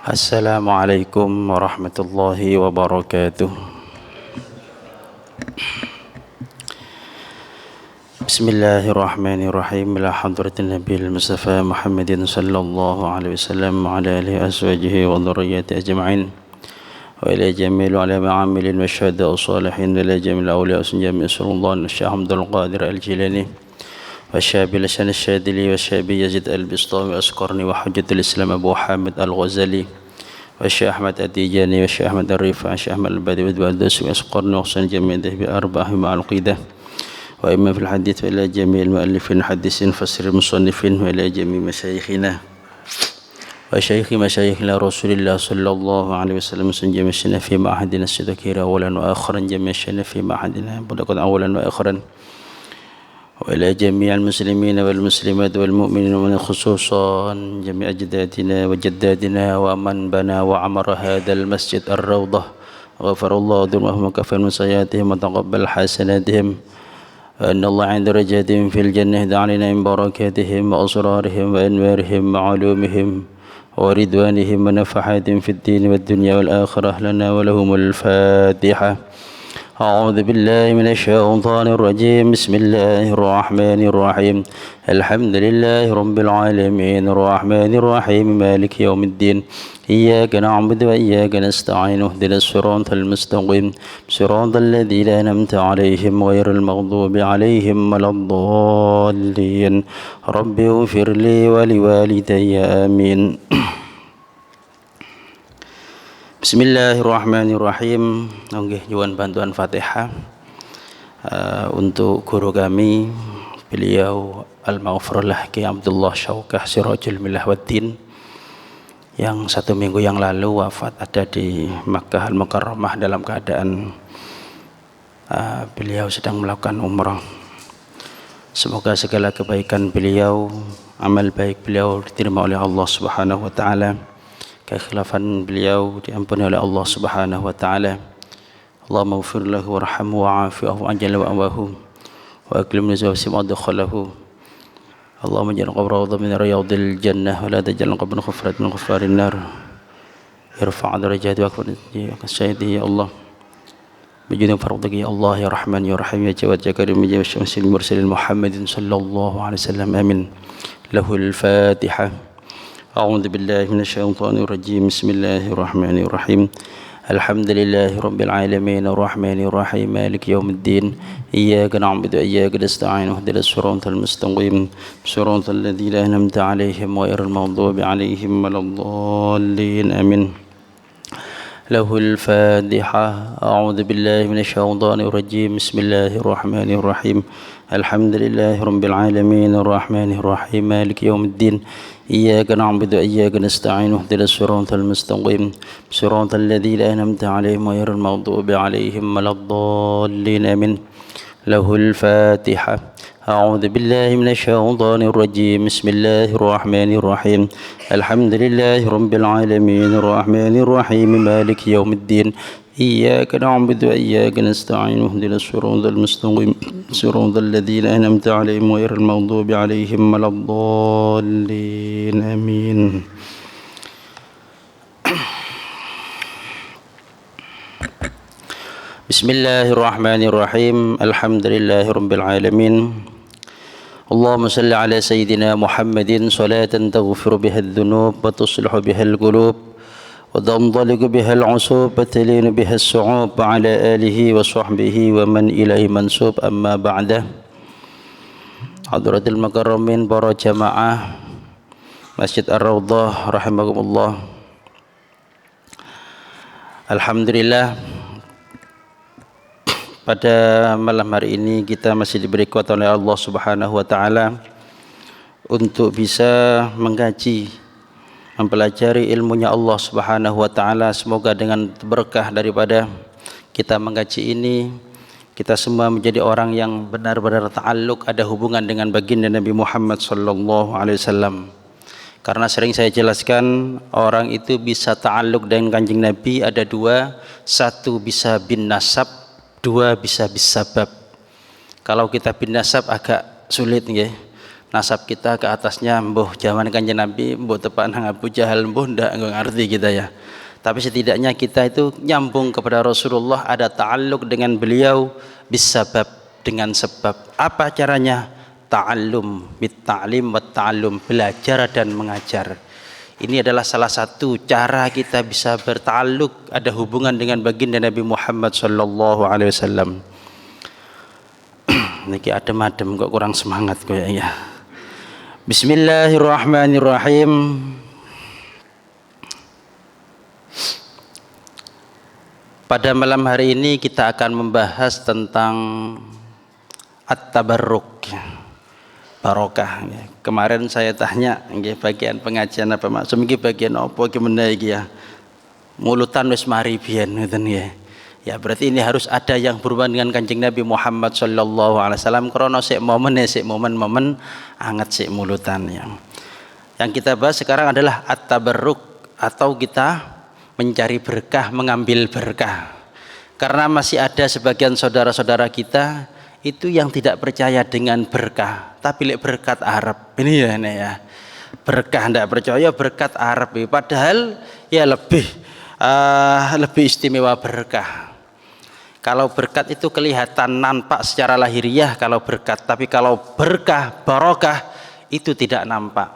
Assalamualaikum warahmatullahi wabarakatuh. Bismillahirrahmanirrahim. Ila hadratin Nabil Mustafa Muhammadin sallallahu alaihi wasallam wa ala alihi aswajihi wa dhurriyyati ajma'in. Wa ila jamil ulama amilin wa syuhada salihin wa ila jamil awliya jami' sallallahu Syekh Abdul Qadir Al-Jilani wa Syabil Hasan Al-Syadili wa Syabi Yazid Al-Bistami wa Asqarni wa Hujjatul Islam Abu Hamid Al-Ghazali wa Syekh Ahmad At-Tijani wa Syekh Ahmad Ar-Rifai wa Syekh Ahmad Al-Badi wa Ad-Dasi wa Asqarni wa Ahsan jami' bi arba'ah ma'al qidah wa imma fil hadits wa ila jami'il mu'allifin hadisin fasir musannifin wa ila jami' masyayikhina wa syayikhi masyayikhina Rasulillah sallallahu alaihi wasallam sanjamishna fi ma'hadina sidakira awalan wa akhiran jamishna fi ma'hadina budakun awalan wa akhiran wa ila jami'al muslimina wal muslimat wal mu'minina wa khususan jami' ajdadina wa jaddadina wa man bana wa amara hadzal masjid ar-rawdah ghafarallahu dhunubahum wa kafara min sayyi'atihim wa taqabbal hasanatihim أن الله عند درجاتهم في الجنة دعنا من بركاتهم وأسرارهم وأنوارهم وعلومهم ورضوانهم ونفحاتهم في الدين والدنيا والآخرة لنا ولهم الفاتحة. أعوذ بالله من الشيطان الرجيم. بسم الله الرحمن الرحيم. الحمد لله رب العالمين الرحمن الرحيم مالك يوم الدين إياك نعبد وإياك نستعين اهدنا الصراط المستقيم صراط الذين أنعمت عليهم غير المغضوب عليهم ولا الضالين رب اغفر لي ولوالدي آمين. Bismillahirrahmanirrahim. Nggih nyuwun bantuan Fatihah untuk guru kami beliau Al-Maghfurullah Ki Abdullah Syaukah Sirajul Millah Waddin yang 1 minggu yang lalu wafat ada di Makkah Al-Mukarramah dalam keadaan beliau sedang melakukan umrah. Semoga segala kebaikan beliau, amal baik beliau diterima oleh Allah Subhanahu wa taala. Kekhilafan beliau diampuni oleh Allah Subhanahu wa taala. Allahumma ighfir lahu warhamhu wa'afihi wa'jal wa'awahu wa akrim nuzul madkhalahu. Allahumma ij'al qabrahu min riyadil jannah wa la taj'al qabrahu khufrat min khufarin nar. Irfa' darajati wa akbar sayyidi ya Allah. Bijudin fardhi ya Allah ya Rahman ya Rahim ya Jawad ya Karim ya Syamsul mursalin Muhammadin sallallahu alaihi wasallam amin. Lahul Fatihah. أعوذ بالله من الشيطان الرجيم. بسم الله الرحمن الرحيم. الحمد لله رب العالمين الرحمن الرحيم مالك يوم الدين إياك نعبد وإياك نستعين اهدنا الصراط المستقيم صراط الذين أنعمت عليهم غير المغضوب عليهم ولا الضالين آمين. له الفاتحة. أعوذ بالله من الشيطان الرجيم. بسم الله الرحمن الرحيم. الحمد لله رب العالمين الرحمن الرحيم مالك يوم الدين إياك نعبد وإياك نستعين اهدنا الصراط المستقيم صراط الذين أنعمت عليهم غير المغضوب عليهم ولا الضالين آمين. له الفاتحة. أعوذ بالله من الشيطان الرجيم. بسم الله الرحمن الرحيم. الحمد لله رب العالمين الرحمن الرحيم مالك يوم الدين إياك نعبد وإياك نستعين اهدنا الصراط المستقيم صراط الذين أنعمت عليهم غير المغضوب عليهم ولا الضالين آمين. بسم الله الرحمن الرحيم. الحمد لله رب العالمين. اللهم صل على سيدنا محمد صلاة تغفر بها الذنوب وتصلح بها القلوب وتنطلق بها العصوب وتلين بها الصعوب وعلى آله وصحبه ومن إليه منسوب. أما بعد. Hadratil Mukarramin, para jamaah Masjid Ar-Rawdah rahimakumullah. Alhamdulillah, pada malam hari ini kita masih diberi kekuatan oleh Allah Subhanahu wa taala untuk bisa mengkaji, mempelajari ilmunya Allah Subhanahu wa taala. Semoga dengan berkah daripada kita mengkaji ini, kita semua menjadi orang yang benar-benar ta'alluq, ada hubungan dengan baginda Nabi Muhammad sallallahu alaihi wasallam. Karena sering saya jelaskan, orang itu bisa ta'alluq dengan Kanjeng Nabi ada dua, satu bisa bin nasab, dua bisa bis sabab. Kalau kita bin nasab agak sulit nggih. nasab kita ke atasnya mbuh zaman Kanjeng Nabi, mbuh tepak nang Abu Jahal, mbuh ndak ngerti kita ya. Tapi setidaknya kita itu nyambung kepada Rasulullah, ada ta'alluq dengan beliau bisabab, dengan sebab. Apa caranya? Ta'allum, bit-ta'lim wa ta'allum, belajar dan mengajar. Ini adalah salah satu cara kita bisa berta'alluq, ada hubungan dengan baginda Nabi Muhammad sallallahu alaihi wasallam. Niki adem-adem kok kurang semangat kayaknya. Bismillahirrahmanirrahim. Pada malam hari ini kita akan membahas tentang at-tabarruk, barokah. Kemarin saya tanya bagian pengajian apa maksud iki bagian apa gimana iki ya. Mulutan wis mari biyen ngoten ya. Ya berarti ini harus ada yang berhubungan dengan Kanjeng Nabi Muhammad sallallahu alaihi wasallam krana sik momen anget sik mulutan ya. Yang kita bahas sekarang adalah at-tabarruk, atau kita mencari berkah, mengambil berkah. Karena masih ada sebagian saudara-saudara kita itu yang tidak percaya dengan berkah, tapi lek berkat Arab. Ini ya. Berkah tidak percaya berkat Arab. Padahal ya lebih istimewa berkah. Kalau berkat itu kelihatan nampak secara lahiriah kalau berkat, tapi kalau berkah, barokah itu tidak nampak.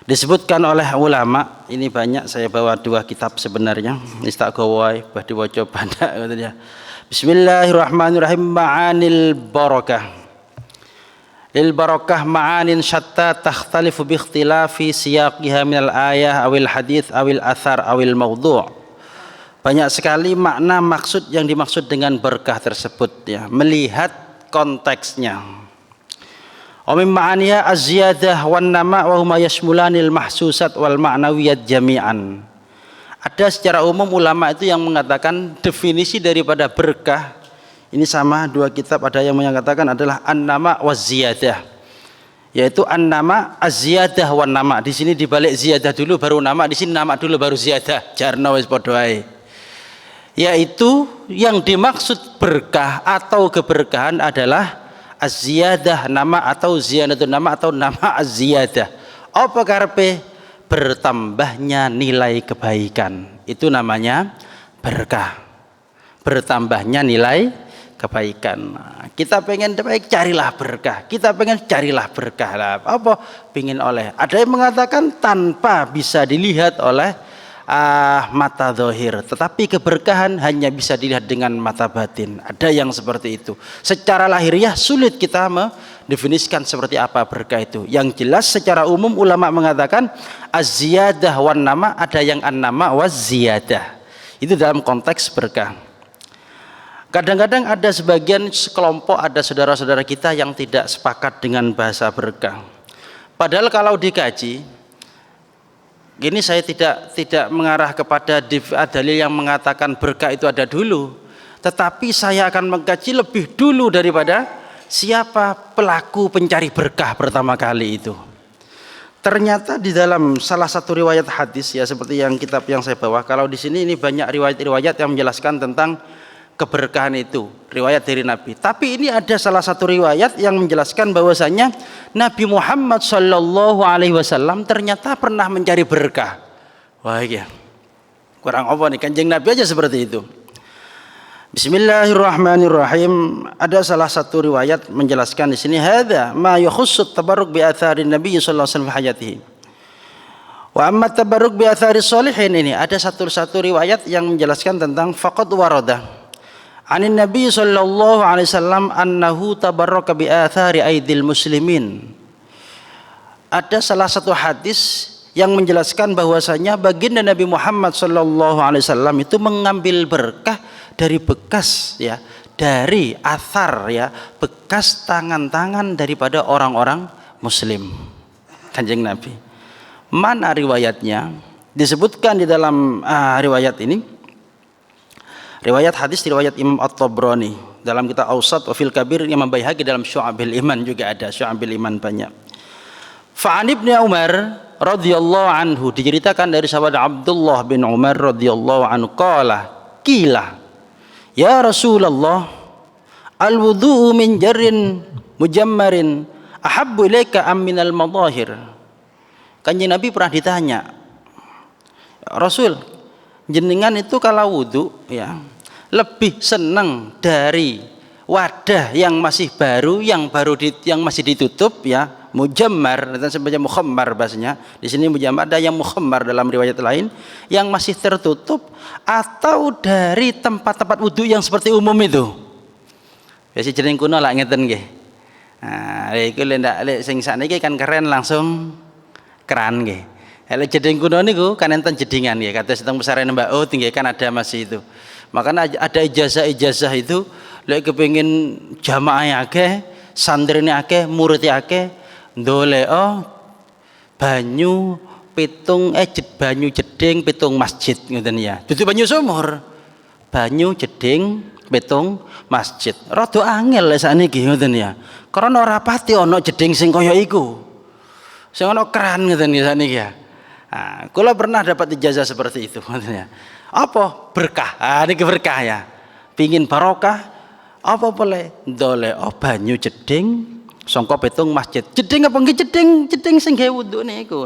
Disebutkan oleh ulama, ini banyak, saya bawa 2 kitab sebenarnya. Ini tak gawai, bah diwaca banyak katanya. Bismillahirrahmanirrahim. Ma'anil barakah. Lil barakah ma'anin syatta takhtalifu bi ikhtilafi siyaqiha minal ayah awil hadits awil athar awil mawdu'. Banyak sekali makna maksud yang dimaksud dengan berkah tersebut ya, melihat konteksnya. Wa min ma'aniha az-ziyadah wan nama wa huma yashmulanil mahsusat wal ma'nawiyat jami'an. Ada secara umum ulama itu yang mengatakan definisi daripada berkah ini sama 2 kitab, ada yang mengatakan adalah an-nama waz ziyadah. Yaitu an-nama az-ziyadah wan nama. Di sini dibalik ziyadah dulu baru nama, di sini nama dulu baru ziyadah. Jarno wis padha ae. Yaitu yang dimaksud berkah atau keberkahan adalah az-ziyadah nama atau ziyadatun nama atau nama az-ziyadah. Apa karepe? Bertambahnya nilai kebaikan. Itu namanya berkah. Bertambahnya nilai kebaikan. Kita pengen baik, carilah berkah. Kita pengen carilah berkah lah. Apa? Pengen oleh. Ada yang mengatakan tanpa bisa dilihat oleh mata zahir, tetapi keberkahan hanya bisa dilihat dengan mata batin. Ada yang seperti itu. Secara lahiriah sulit kita mendefinisikan seperti apa berkah itu. Yang jelas secara umum ulama mengatakan az-ziyadah wan nama, ada yang an-nama waz ziyadah. Itu dalam konteks berkah. Kadang-kadang ada sebagian kelompok, ada saudara-saudara kita yang tidak sepakat dengan bahasa berkah. Padahal kalau dikaji, ini saya tidak mengarah kepada dalil yang mengatakan berkah itu ada dulu, tetapi saya akan mengkaji lebih dulu daripada siapa pelaku pencari berkah pertama kali itu. Ternyata di dalam salah satu riwayat hadis ya, seperti yang kitab yang saya bawa, kalau di sini ini banyak riwayat-riwayat yang menjelaskan tentang keberkahan itu, riwayat dari Nabi. Tapi ini ada salah satu riwayat yang menjelaskan bahwasanya Nabi Muhammad sallallahu alaihi wasallam ternyata pernah mencari berkah. Wah ya, kurang apa nih, Kanjeng Nabi aja seperti itu. Bismillahirrahmanirrahim. Ada salah satu riwayat menjelaskan di sini, hadza ma yakhussut tabarruk bi atharin Nabi sallallahu alaihi wasallam fi hayatihi. Wa amma tabarruk bi athari sholihin, ini ada satu riwayat yang menjelaskan tentang faqad warada anin Nabi sallallahu alaihi wasallam annahu tabarraka bi athari aidil muslimin. Ada salah satu hadis yang menjelaskan bahwasanya baginda Nabi Muhammad sallallahu alaihi wasallam itu mengambil berkah dari bekas ya, dari athar ya, bekas tangan-tangan daripada orang-orang muslim. Kanjeng Nabi. Mana riwayatnya? Disebutkan di dalam riwayat ini. Riwayat hadis riwayat Imam At-Tabrani dalam kitab Awsat wa fil Kabir, Imam Baihaqi dalam Syu'abil Iman juga ada, Syu'abil Iman banyak. Fa'an Ibnu Umar radhiyallahu anhu, diceritakan dari sahabat Abdullah bin Umar radhiyallahu anhu, qala qila ya Rasulullah al-wudu'u min jarrin mujammarin ahabbu ilaika am minal madahir. Kanjeng Nabi pernah ditanya, Rasul, jenengan itu kalau wudu ya lebih senang dari wadah yang masih baru, yang masih ditutup ya, mujammar, dan sebenarnya mukhammar bahasanya. Di sini mujammar, ada yang mukhammar dalam riwayat lain, yang masih tertutup, atau dari tempat-tempat wudu yang seperti umum itu. Biasa jeneng kuno lah ngeten nggih. Nah, iku lek sing sakniki kan keren langsung keran nggih. Lek jeneng kuno niku kan enten jedingan nggih, kados teng pesantren Mbak Ut nggih kan ada masih itu. Makanya ada ijazah-ijazah itu lek kepengin jamaah akeh, santrine akeh, murid akeh, ndoleo banyu banyu jeding pitung masjid ngoten ya. Dudu banyu sumur. Banyu jeding pitung masjid. Rada angel lek sakniki ngoten ya. Karena ora pati ana jeding sing kaya iku. Sing ana keran ngoten ya sakniki ya. Nah, kula pernah dapat ijazah seperti itu ngoten ya. Apa berkah? Niki berkah ya. Pingin barokah apa boleh ndolek banyu jeding sangka pitung masjid. Jeding apa nggih jeding sing gawe wudu niku.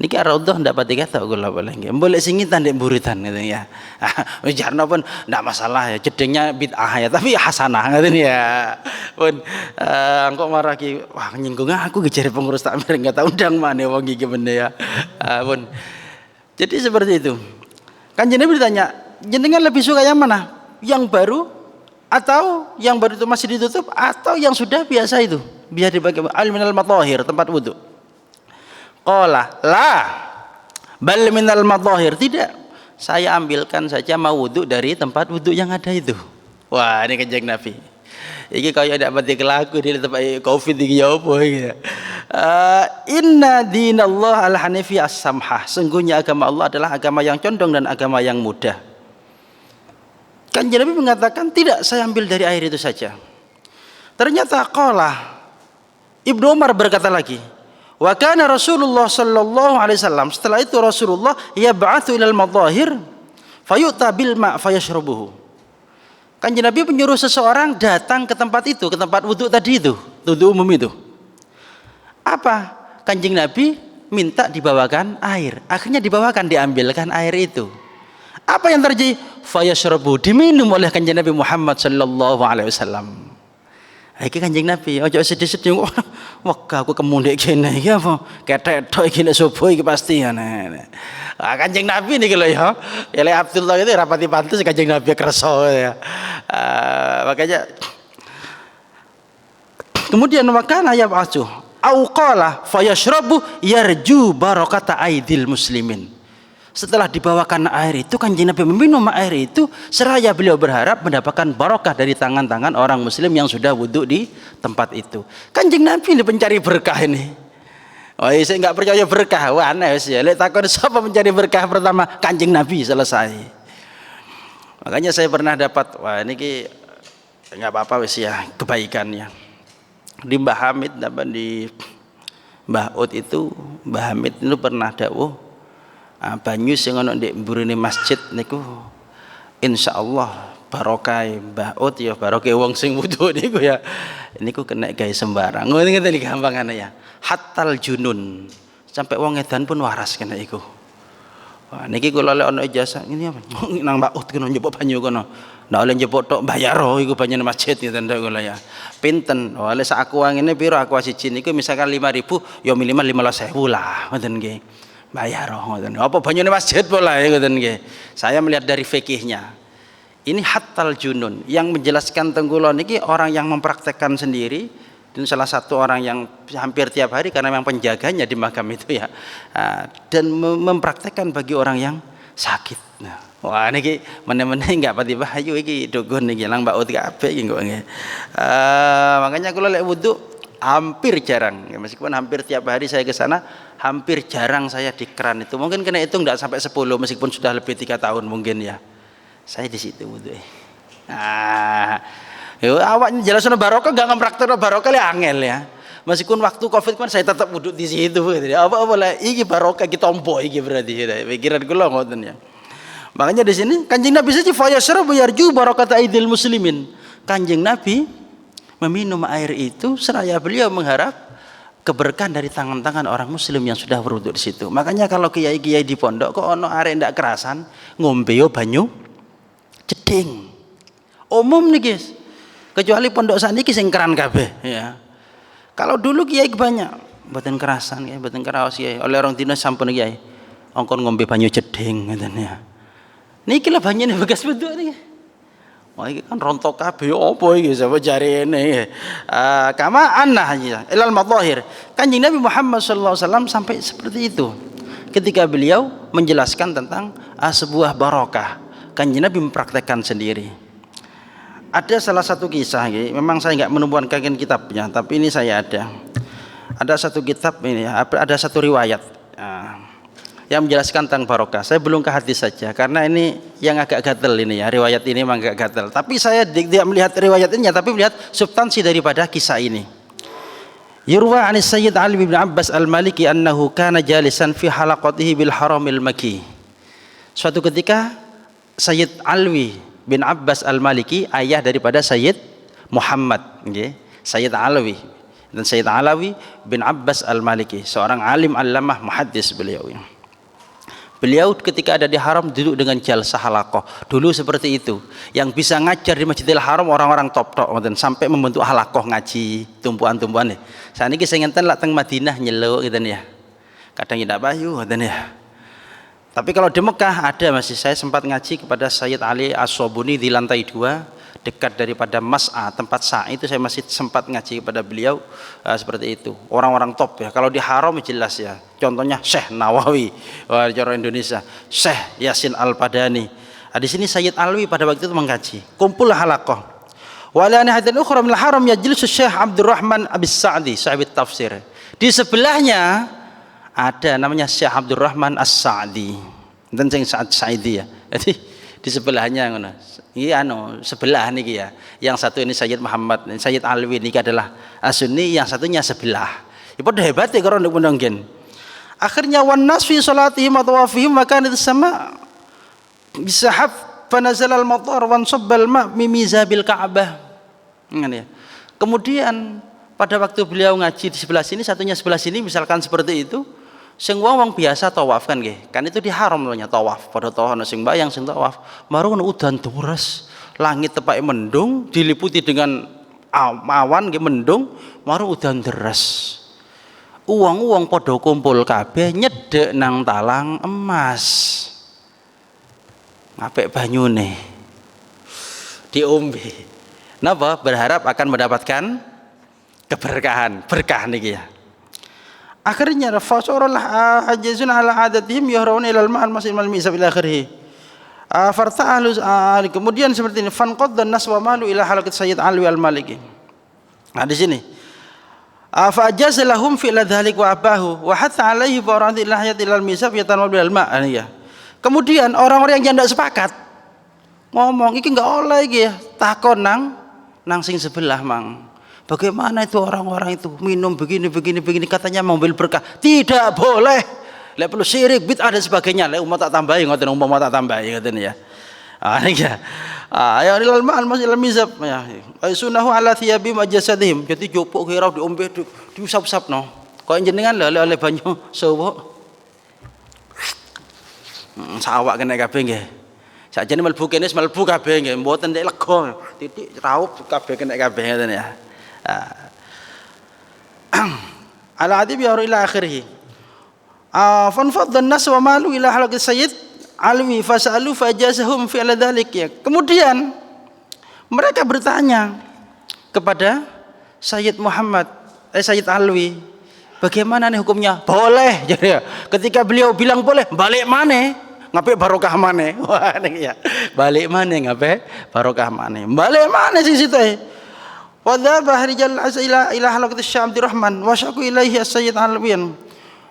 Niki raudhah ndak pati kata kula boleh nggih. Boleh singitan ndek buritan gitu ya. Jarno pun ndak masalah ya, jedingnya bid'ah ya, tapi hasanah ngoten ya. Pun engko maraki wah nyinggung aku jare pengurus takmir enggak tahu undang mana wong iki benda ya. Pun jadi seperti itu. Kan Nabi ditanya, jenengan lebih suka yang mana? Yang baru atau yang baru itu masih ditutup atau yang sudah biasa itu? Biar dibagi al-minal madahir, tempat wudu. Qala la bal minal madahir. Tidak, saya ambilkan saja mau wudu dari tempat wudu yang ada itu. Wah, ini Kanjeng Nabi. Iki kaya ndak pati kelaku di tempat Covid iki ya apa iki. Inna dinallah al-hanifi as-samhah. Sungguhnya agama Allah adalah agama yang condong dan agama yang mudah. Kanjeng Nabi mengatakan tidak, saya ambil dari air itu saja. Ternyata qala Ibnu Umar berkata lagi, wa kana Rasulullah sallallahu alaihi wasallam, setelah itu Rasulullah yab'atsu ilal madahir fayu'ta bil ma' fayashrabuhu. Kanjeng Nabi menyuruh seseorang datang ke tempat itu, ke tempat wudu tadi itu, wudu umum itu. Apa? Kanjeng Nabi minta dibawakan air. Akhirnya dibawakan, diambilkan air itu. Apa yang terjadi? Fayashrabu, diminum oleh Kanjeng Nabi Muhammad sallallahu alaihi wasallam. Iki Kanjeng Nabi, ojo sedih-sedih. Wah, aku kemundek kene iki apa? Ketek-tok iki nek subuh iki pasti ana. Kanjeng Nabi niki lho ya. Ya lek Abdullah itu rapati pantes Kanjeng Nabi kersa ya. Makanya kemudian wakana ya ba'su au qala fayashrabu yarju barakata aidil muslimin. Setelah dibawakan air itu, Kanjeng Nabi meminum air itu seraya beliau berharap mendapatkan barokah dari tangan-tangan orang muslim yang sudah wudhu di tempat itu. Kanjeng Nabi ini pencari berkah ini. Oh, saya nggak percaya berkah, wah aneh ya. Lihat takut siapa mencari berkah pertama? Kanjeng Nabi, selesai. Makanya saya pernah dapat, wah ini nggak apa-apa wes ya, kebaikannya. Di Mbah Hamid, di Mbah Ut itu, Mbah Hamid itu pernah dawuh, banyu sing ana ndek mburine masjid niku insyaallah barokah Mbah Ut ya, barokah wong sing wudu niku ya. Niku kena gawe sembarang. Ngono ngene iki gampangane ya. Hatal junun. Sampai wong edan pun waras kena iku. Wah niki kula lek ana ijazah ngene apa? Nang Mbah Ut kena njupuk banyu kono. Ndak oleh njupuk tok bayar iku banyune masjid ngeten ndak kula ya. Pinten? Oleh sak aqua ngene piro aqua siji niku misalkan 5.000 ya minimal 15.000 lah ngoten nggih. Bayar ngoten. Apa banyune masjid pola ya ngoten nggih. Saya melihat dari fikihnya. Ini hatal junun yang menjelaskan tengkulon niki orang yang mempraktekkan sendiri dan salah satu orang yang hampir tiap hari karena memang penjaganya di makam itu ya. Dan mempraktekkan bagi orang yang sakit. Nah, wah niki meneh-meneh enggak pati bahayu iki dogon niki lang Mbak Ut kabeh iki kok nggih. Makanya kula lek wudu hampir jarang ya, meskipun hampir tiap hari saya ke sana, hampir jarang saya di keran itu. Mungkin kena hitung enggak sampai 10 meskipun sudah lebih 3 tahun mungkin ya. Saya di situ wudu. Awaknya jelasno barokah enggak ngempraktekno barokah le angel ya. Meskipun waktu Covid kan saya tetap wudu di situ gitu. Apa-apa lah iki barokah iki tompo iki berarti ya. Pikiran kula ngoten ya. Makanya di sini Kanjeng Nabi saja fayasrabu yarju barakata aidil muslimin. Kanjeng Nabi meminum air itu seraya beliau mengharap keberkahan dari tangan-tangan orang muslim yang sudah berwudu di situ. Makanya kalau kiai-kiai di pondok kok ono arek ndak kerasan ngombe banyu jeding. Umum nih guys. Kecuali pondok saniki sing keran kabeh ya. Kalau dulu kiai banyak mboten kerasan kiai, mboten keraos kiai. Oleh orang dina sampun kiai. Ongkon ngombe banyu jeding ngoten ya. Niki lah banyune bekas wudu niki. Wah ini kan rontok kabeh apa iki sapa jarene. Kama anna ilal madahir. Kanjeng Nabi Muhammad sallallahu alaihi wasallam sampai seperti itu. Ketika beliau menjelaskan tentang sebuah barokah, Kanjeng Nabi mempraktekkan sendiri. Ada salah satu kisah, memang saya nggak menemukan kajian kitabnya, tapi ini saya ada. Ada satu kitab ini, ada satu riwayat yang menjelaskan tentang barokah. Saya belum ke hadis saja karena ini yang agak gatel ini ya, riwayat ini memang agak gatel. Tapi saya tidak melihat riwayat ini, tapi melihat substansi daripada kisah ini. Yurwa anis Sayyid Ali bin Abbas al-Maliki annahu kana jalisan fi halaqatihi bil haramil Makki. Suatu ketika Sayyid Alwi bin Abbas al-Maliki, ayah daripada Sayyid Muhammad, Sayyid Alwi dan Sayyid Alawi bin Abbas al-Maliki, seorang alim allamah muhaddis beliau. Beliau ketika ada di haram duduk dengan jalsah halaqah. Dulu seperti itu. Yang bisa ngajar di Masjidil Haram orang-orang top-top sampai membentuk halaqah ngaji, tumpuan-tumpuan. Saat ini saya ngenten lah teng Madinah nyeluk gitu ya. Kadang tidak bayu gitu ya. Tapi kalau di Mekah ada masih, saya sempat ngaji kepada Sayyid Ali As-Sobuni di lantai 2 dekat daripada Mas'a, tempat sa'i itu saya masih sempat ngaji kepada beliau seperti itu. Orang-orang top ya. Kalau di haram jelas ya. Contohnya Syekh Nawawi, orang Indonesia, Syekh Yasin Al-Padani. Di sini Sayyid Alwi pada waktu itu mengkaji. Kumpul halaqah. Wa la hadan ukhra min al-haram yajlisu Syekh Abdurrahman Abis Sa'di, sahib tafsir. Di sebelahnya ada namanya Syekh Abdurrahman As-Sa'di. Dan Syekh Sa'idi ya. Jadi di sebelahnya ngono. Iya sebelah niki ya. Yang satu ini Sayyid Muhammad, Sayyid Alwi niki adalah Sunni, yang satunya sebelah. Iku padha hebate karo nduk menunggen. Akhirnya wan nas fi salatihim wa tawafihim wa kanat as-sama bisahab fa nazala al-matar wan sabbal ma mimizabil Ka'bah. Ya. Kemudian pada waktu beliau ngaji di sebelah sini, satunya sebelah sini, misalkan seperti itu. Sing wong biasa tawaf kan nggih. Kan itu di haram loh nya tawaf. Pada tawaf ana sing mbayang sing tawaf. Baru ono udan deres. Langit tepake mendung diliputi dengan awan nggih mendung, baru udan deres. Uang-uang padha kumpul kabeh nyedek nang talang emas. Ngapik banyune. Diombe. Napa? Berharap akan mendapatkan keberkahan, berkah niki ya. Akhirnya fasorlah hajazun ala adatihim yahraun ilal ma'al masih mal misab ila akhirih. Farta'alu kemudian seperti ini fanqaddan nas wa malu ila halakat Sayyid Alwi al-Maliki. Nah di sini fa ajaza lahum fi dzalik wa abahu wa hatta alaihi farad ila hayat ilal misab yatanwal bil ma'. Kemudian orang-orang yang tidak sepakat ngomong iki enggak oleh iki ya, takon nang sing sebelah mang. Bagaimana itu orang-orang itu minum begini katanya mengambil berkah. Tidak boleh. Lek perlu syirik, bid'ah dan sebagainya. Lek umat tak tambahi ngoten umpama tak tambahi ngoten ya. Niki ya. Ya ilal ma'al masal mizab ya. Sunahu ala thiyabim ajasadihim. Jadi jopok kira diombe diusap-usapno. Kok jenengan lho oleh banyu sawa. Sawak kena kabeh nggih. Sakjane mlebu kene mlebu kabeh nggih, mboten nek lega. Titik raup kabeh kena kabeh ngoten ya. Al-adib ya ila akhirih. Fanfaddan nas wa malu ila halaqis Sayyid Alwi fasalu fajazahum fi dzalik ya. Kemudian mereka bertanya kepada Sayyid Muhammad, Sayyid Alwi, bagaimana nih hukumnya? Boleh. Jadi ya, ketika beliau bilang boleh, balik maneh ngape barokah maneh. Wah niki ya. Balik maneh ngape barokah maneh. Balik maneh sing situ. Wa dzaba rijal ila halaqat Syekh Abdurrahman wa syaku ilaihi Sayyid Alwiyan.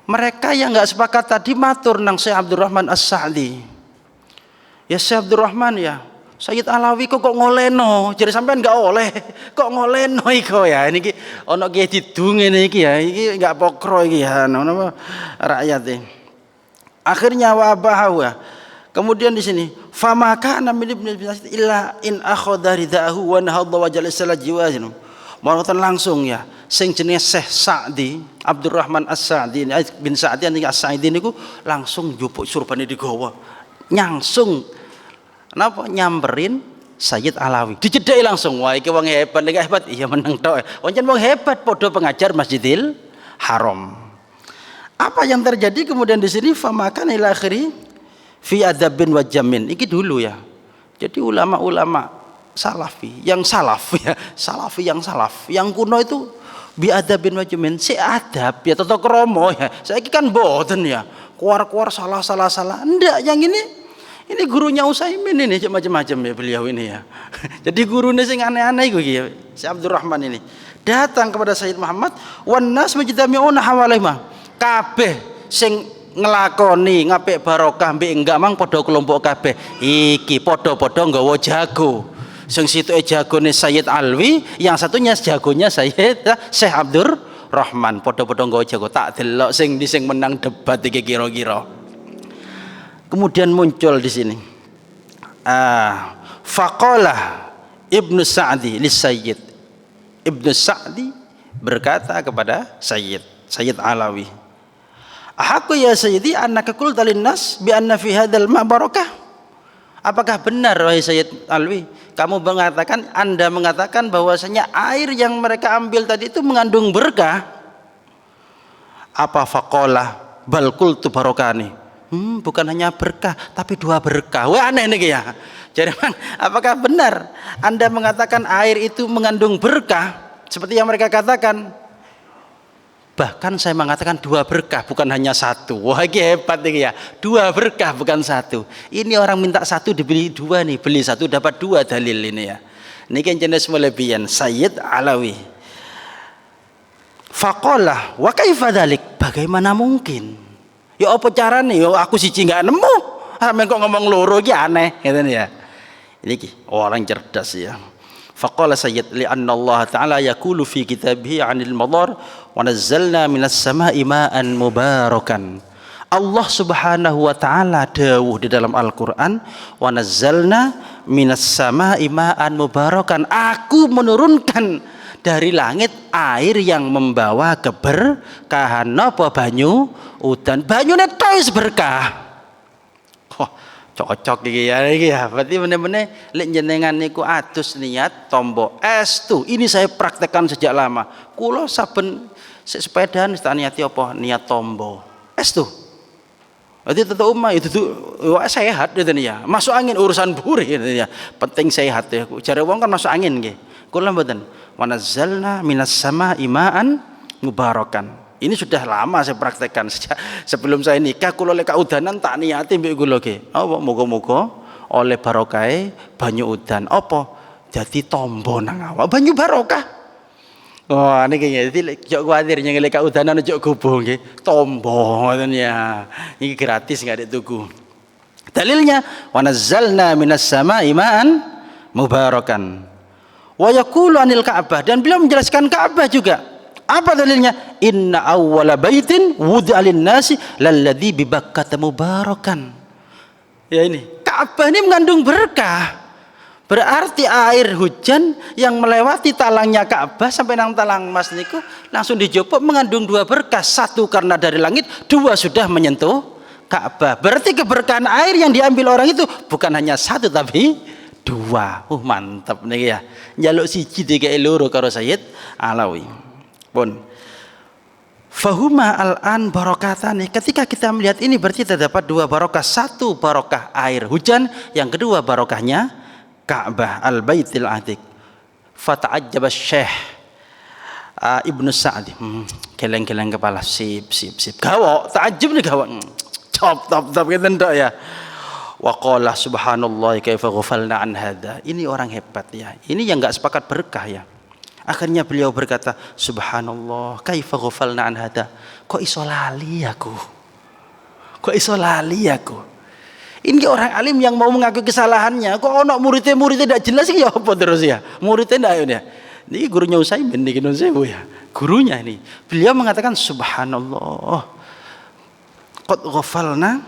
Mereka yang enggak sepakat tadi matur nang Syekh Abdurrahman As-Sa'di. Ya Syekh Abdurrahman ya, Sayyid Alawi kok ngoleno, jadi sampean enggak oleh. Kok ngoleno iko ya. Niki ana kiye didung ngene iki ya. Iki enggak pokro iki ya napa rakyat iki. Akhirnya wa bahawa. Kemudian di sini famaka min ibn illa in akhadha ridahu wa nahadha wa jalasa jiwazin Mboten langsung ya. Sing jenenge Syekh Sa'di, Abdurrahman As-Sa'di bin Sa'di As-Sa'idi niku langsung njupuk surbane digawa. Nyangsung napa nyamperin Sayyid Alawi. Dicedhaki langsung. Wah iki wong hebat, nek hebat iya meneng tok. Pancen wong hebat padha pengajar Masjidil Haram. Apa yang terjadi kemudian di sini famakan ila akhiri fi adabin wa jamin. Iki dulu ya. Jadi ulama-ulama salafi yang salaf ya, salafi yang salaf. Yang kuno itu bi adabin wa jamin, si adab ya tata krama ya. Saiki kan mboten ya. Kuar-kuar salah. Enggak, yang ini gurunya Utsaimin ini macam-macam ya beliau ini ya. Jadi gurunya sing aneh-aneh iku ya, si Abdurrahman ini. Datang kepada Sayyid Muhammad wan nas mujtami'una hawalaihima. Kabeh sing ngelakoni ngapik barokah mbek enggak mang padha kelompok kabeh. Iki padha-padha nggawa jago. Sing situke jagone Sayyid Alwi, yang satunya jagonya Sayyid Syekh Abdurrahman. Padha-padha nggawa jago. Tak delok sing menang debat iki kira-kira. Kemudian muncul di sini. Faqala Ibnu Sa'di li Sayyid. Ibnu Sa'di berkata kepada Sayyid Alawi. Aku ya Sayyidi annaka qulta linnas bi anna fi hadzal ma' barakah. Apakah benar wahai Sayyid Alwi, Anda mengatakan bahwasanya air yang mereka ambil tadi itu mengandung berkah? Apa faqala bal qultu barakani. Bukan hanya berkah tapi dua berkah. Wah aneh nih ya. Jadi apakah benar Anda mengatakan air itu mengandung berkah seperti yang mereka katakan? Bahkan saya mengatakan dua berkah bukan hanya satu. Wah ini hebat nih ya. Dua berkah bukan satu. Ini orang minta satu dibeli dua nih. Beli satu dapat dua dalil ini ya. Ini kan jenis melebihan Sayyid Alawi. Faqala wa kaifa dzalik? Bagaimana mungkin? Ya apa carane? Ya aku siji enggak nemu. Sampe kok ngomong loro iki aneh gitu ya. Ini orang cerdas ya. Faqala Sayyid li anna Allah Ta'ala yaqulu fi kitabih 'anil madar wa nazzalna minas sama'i ma'an mubarakan. Allah Subhanahu wa taala dawuh di dalam Al-Qur'an, wa nazzalna minas sama'i ma'an mubarakan. Aku menurunkan dari langit air yang membawa keberkahan. Napa banyu udan? Banyune tes berkah. Cocok iki ya. Berarti bener-bener lek jenengan niku atus niat tombo estu. Ini saya praktekkan sejak lama. Kula saben sepedaan tak niati apa? Niat tombo. Estu. Berarti tetep umah itu sehat gitu nih ya. Masuk angin urusan buri gitu ya. Penting sehat ya. Jare wong kan masuk angin nggih. Kula mboten. Wa nazzalna minas sama'i ma'an mubarakan. Ini sudah lama saya praktekkan sejak sebelum saya nikah. Kula lek udanan tak niati mbek kula nggih. Apa muga-muga oleh barokahe banyu udan. Apa? Jadi tombo nang awak banyu barokah. Wah niki nggih. Dadi jok kuwatir nyeng lek udanan jok gubuh nggih. Tombo ngoten ya. Iki gratis enggak ada tuku. Dalilnya wa nazzalna minas sama'i ma'an mubarakan. Wa yaqulu anil Ka'bah, dan beliau menjelaskan Ka'bah juga. Apa dalilnya? Inna awwala baitin wudi'a lin-nasi lalladzi bi Bakkah mubarakan. Ya ini, Ka'bah ini mengandung berkah. Berarti air hujan yang melewati talangnya Ka'bah sampai nang talang Mas niku langsung dijopok mengandung dua berkah. Satu karena dari langit, dua sudah menyentuh Ka'bah. Berarti keberkahan air yang diambil orang itu bukan hanya satu tapi dua. Mantap nih ya. Njaluk siji dikek loro karo Sayyid Alawi. Pun fahuma al-an barokatani. Ketika kita melihat ini berarti terdapat dua barokah. Satu barokah air hujan, yang kedua barokahnya Ka'bah al-Baitil Atiq. Fata'ajjaba Syekh Ibnu Sa'di. Geleng-geleng kepala. Sip. Gawok, ta'ajjub nih gawok. Top gitu ndak ya. Wa qala subhanallah kaifa ghafalna an hadza. Ini orang hebat ya. Ini yang enggak sepakat berkah ya. Akhirnya beliau berkata, subhanallah kaifa ghafalna an hadza. Kok iso lali aku? Ini orang alim yang mau mengakui kesalahannya. Kok ono muridnya tidak jelas ya apa terus ya? Muridnya ndak ya. Ini gurunya Utsaimin niki nun sewu ya. Gurunya ini. Beliau mengatakan subhanallah. Qad ghafalna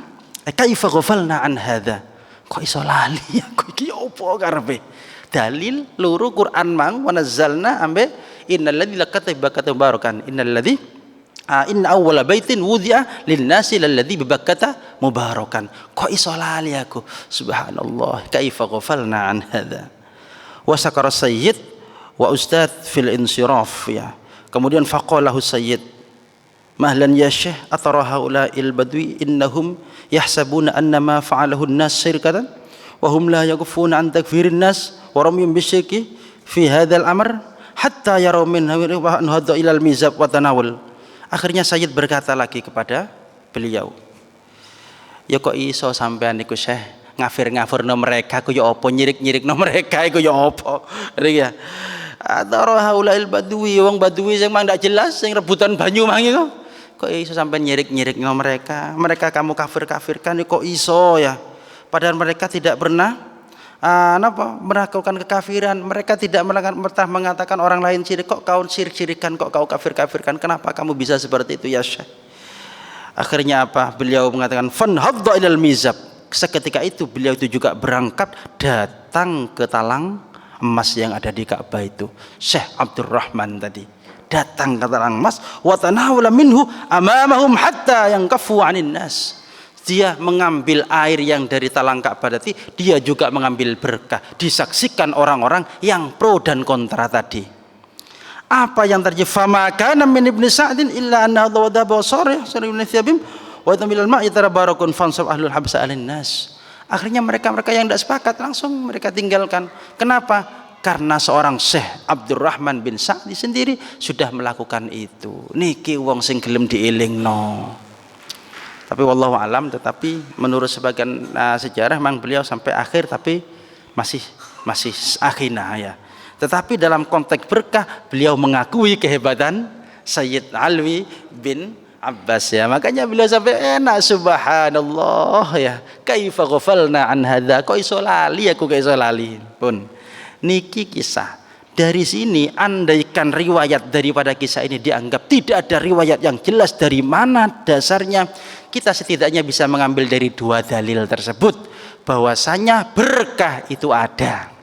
kaifa ghafalna an hadza. Kok iso lali aku iki opo karepe? Dalil luru Quran mang wa nazzalna ambe innalladzi lakata bibakata mubarakan innalladzi inna awwala baitin wudi'a lin-nasi lalladzi bibakkata mubarakan. Kok iso lali aku? Subhanallah, kaifa ghafalna an hadza. Wa sakara sayyid wa ustadz fil insiraf ya. Kemudian faqalahu sayyid, mahlan ya syekh atara haula'il badwi innahum yahsabuna annama fa'alahu an-nas syirkatan wa hum la yaghfuna an takfirin nas wa ramyum bisyirki fi hadzal amr hatta yaraw min hadha ila al-mizab wa tanawul. Akhirnya Sayyid berkata lagi kepada beliau, ya kok iso sampean niku Syekh ngafir-ngafirno mereka ku ya apa, nyirik-nyirikno mereka iku ya apa. Ya. Atara haulail badwi, wong badwi sing mang ndak jelas sing rebutan banyu mang iku. Kok iso sampean nyirik-nyirikno mereka? Mereka kamu kafir-kafirkan kok iso ya. Padahal mereka tidak pernah melakukan kekafiran, mereka tidak pernah mengatakan orang lain syirik, kok kau syirik-syirikan, kok kau kafir-kafirkan, kenapa kamu bisa seperti itu ya Syekh? Akhirnya apa? Beliau mengatakan fanhadda ilal mizab. Seketika itu beliau itu juga berangkat datang ke talang emas yang ada di Ka'bah itu. Syekh Abdurrahman tadi datang ke talang emas, wa tanawala minhu amamahum hatta yankafu 'anin nas. Dia mengambil air yang dari talang Ka'bah tadi, dia juga mengambil berkah. Disaksikan orang-orang yang pro dan kontra tadi. Apa yang terjadi? Fama kana min ibni Sa'din illa anna wadaba basarih saribun thiyabim wa tamilal ma'i tarabarakun fansab ahlul habsa alin nas. Akhirnya mereka-mereka yang tidak sepakat langsung mereka tinggalkan. Kenapa? Karena seorang Syekh Abdurrahman bin Sa'di sendiri sudah melakukan itu. Niki wong sing gelem dielingno. Tapi wallahu alam, tetapi menurut sebagian sejarah memang beliau sampai akhir tapi masih akhina ya. Tetapi dalam konteks berkah beliau mengakui kehebatan Sayyid Alwi bin Abbas ya. Makanya beliau sampai enak subhanallah ya. Kaifa ghafalna an hadza, kok iso lali aku kok iso lali. Pun niki kisah. Dari sini andaikan riwayat daripada kisah ini dianggap tidak ada riwayat yang jelas dari mana dasarnya, kita setidaknya bisa mengambil dari dua dalil tersebut bahwasanya berkah itu ada.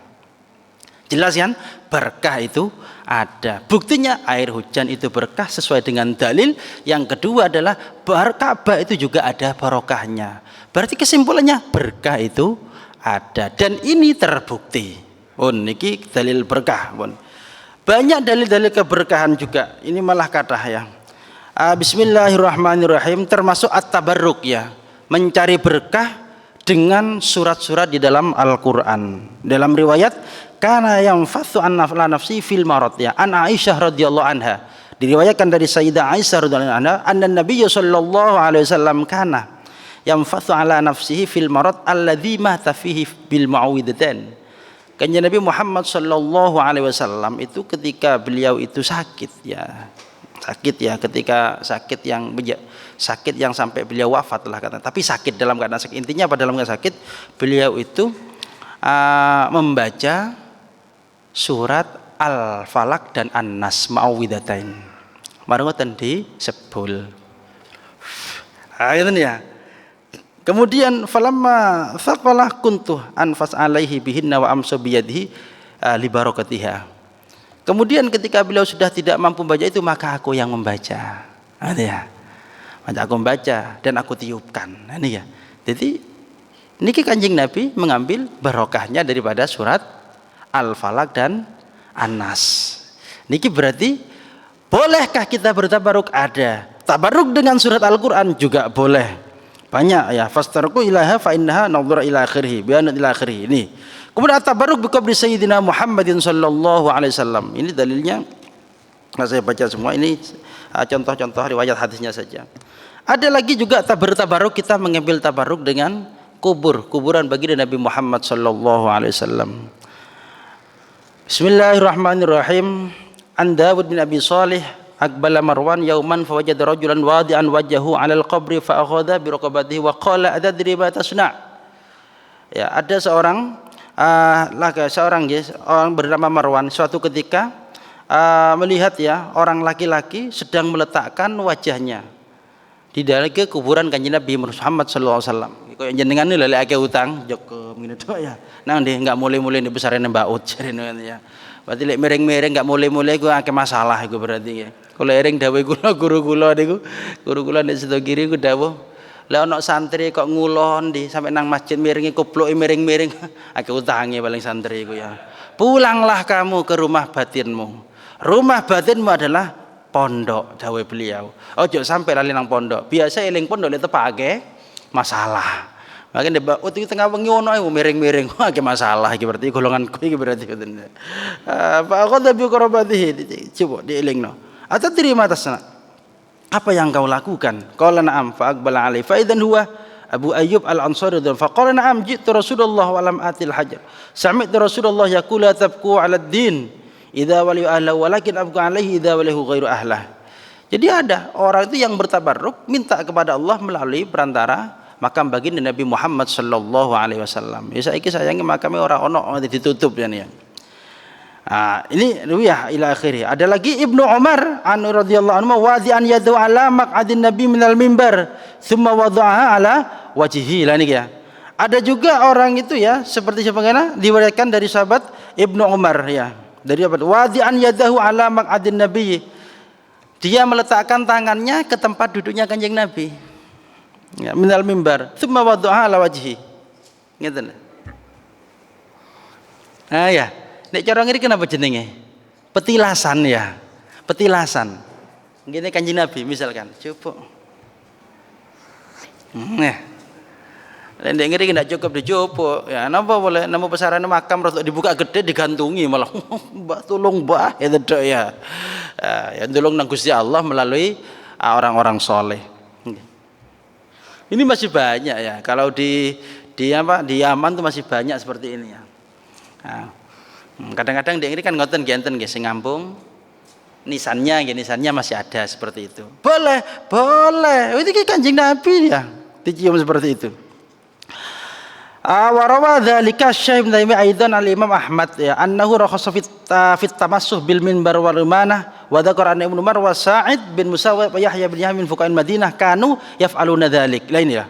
Jelas kan? Berkah itu ada. Buktinya air hujan itu berkah sesuai dengan dalil. Yang kedua adalah Ka'bah itu juga ada barokahnya. Berarti kesimpulannya berkah itu ada dan ini terbukti. Niki dalil berkah. Banyak dalil-dalil keberkahan juga. Ini malah kata ya. Bismillahirrahmanirrahim, termasuk at-tabarruk ya. Mencari berkah dengan surat-surat di dalam Al-Qur'an. Dalam riwayat kana yanfathu an nafsi fil marad ya. An Aisyah radhiyallahu anha. Diriwayatkan dari Sayyidah Aisyah radhiyallahu anha, anna Nabiy sallallahu alaihi wasallam kana yanfathu ala nafsihi fil marad alladzi mata fihi bil muawwidatan. Kanjeng Nabi Muhammad sallallahu alaihi wasallam itu ketika beliau itu sakit ya, ketika sakit yang sampai beliau wafat lah kata. Tapi sakit dalam keadaan sakit, intinya pada dalam keadaan sakit beliau itu membaca surat Al-Falaq dan An-Nas ma'awwidatain. Marengoten di sebul. Itu ya. Kemudian falamma thaqalah kuntu anfas alaihi bihinna wa amsu biyadihi li barakatiha. Kemudian ketika beliau sudah tidak mampu membaca itu maka aku yang membaca. Ya. Maka aku membaca dan aku tiupkan. Ini ya. Jadi niki Kanjeng Nabi mengambil barokahnya daripada surat Al-Falaq dan An-Nas. Niki berarti bolehkah kita bertabaruk? Ada. Tabaruk dengan surat Al-Qur'an juga boleh. Banyak ya, fastarku ilaha fa innaha nadhara ila akhirih, bi'anat ila akhirih. Ini. Kemudian tabarruk bi qabri sayyidina Muhammadin sallallahu alaihi wasallam. Ini dalilnya. Nah, saya baca semua ini contoh-contoh riwayat hadisnya saja. Ada lagi juga tabarruk kita mengambil tabarruk dengan kuburan baginda Nabi Muhammad sallallahu alaihi wasallam. Bismillahirrahmanirrahim. An Dawud bin Abi Salih Aqbala Marwan yauman fawajada rajulan wadi'an wajhahu 'alal qabri fa akhadha bi raqabatihi wa qala atadri ma tasna'. Ya, ada seorang orang bernama Marwan suatu ketika melihat ya orang laki-laki sedang meletakkan wajahnya di dalam kuburan Kanjeng Nabi Muhammad sallallahu alaihi wasallam. Kaya jenengan lele akeh utang joko ngene tok ya. Nang ndek enggak mulai-mulai besarin Mbak Ut jarene ya. Berarti lek miring-miring gak mulai-mulai ku akeh masalah iku berarti ya. Kalau ering dawuh kula guru kula niku, guru kula nek sedo kiri ku dawuh, lek ana santri kok ngulon di sampai nang masjid miringi kupluke miring-miring, akeh utange paling santri iku ya. Pulanglah kamu ke rumah batinmu. Rumah batinmu adalah pondok, dawuh beliau. Ojo sampai lali nang pondok. Biasa eling pondok lek tepake masalah. Makanya debak itu tengah wengi ono ae miring-miring akeh masalah iki berarti golonganku iki berarti ngoten. Fa aqadha bi qarabatihi coba dielingno. Atau terima atasna. Apa yang kau lakukan? Qala na'am fa aqbala alaihi fa idzan huwa Abu Ayyub Al-Ansari fa qala na'am ji'tu Rasulullah wa lam atil hajar. Sami'tu Rasulullah yaqulu la tabqu 'ala ad-din idza wali ahlahu walakin abqa 'alaihi idza walihu ghairu ahlah. Jadi ada orang itu yang bertabarruk minta kepada Allah melalui perantara makam baginda Nabi Muhammad sallallahu alaihi wasallam. Ya saiki sayangi makame ora ono ditutup ya nih. Ini ruwiyah ila akhirih. Ada lagi Ibnu Umar anu radhiyallahu anhu wadi'an yadu ala maq'adin Nabi minal mimbar thumma wada'aha ala wajhihi. Lah niki ya. Ada juga orang itu ya seperti sebagaimana diriwayatkan dari sahabat Ibnu Umar ya. Dari apa? Wadi'an yadahu ala maq'adin Nabi. Dia meletakkan tangannya ke tempat duduknya Kanjeng Nabi. Ya, minal mimbar thumma wada'aha ala wajhi. Ngeten. Ya. Nek cara ngiri kenapa jenenge? Petilasan ya. Petilasan. Ngene Kanjeng Nabi misalkan. Coba. Nah. Nek ngiri ndak cukup dicoba. Ya napa boleh nemu pesarane makam rada dibuka gede digantungi malah. Mbah tolong Mbah ya tok ya. Ya tolong nang Gusti Allah melalui orang-orang soleh. Ini masih banyak ya. Kalau di Yaman tuh masih banyak seperti ini ya. Kadang-kadang di ini kan ngoten genten nggih sing ngampung nisannya masih ada seperti itu. Boleh. Itu Kanjeng Nabi ya. Dicium seperti itu. Wa rawa dzalika Syekh Ibnu Taimiyah aidan al-Imam Ahmad ya annahu rakhasa fit tamassuh bil minbar wal rumanah wa dzakara anna Ibnu Umar wa Sa'id bin Musawwid wa Yahya bin Yamin fuqahan Madinah kanu yaf'aluna dzalik. Lain ya.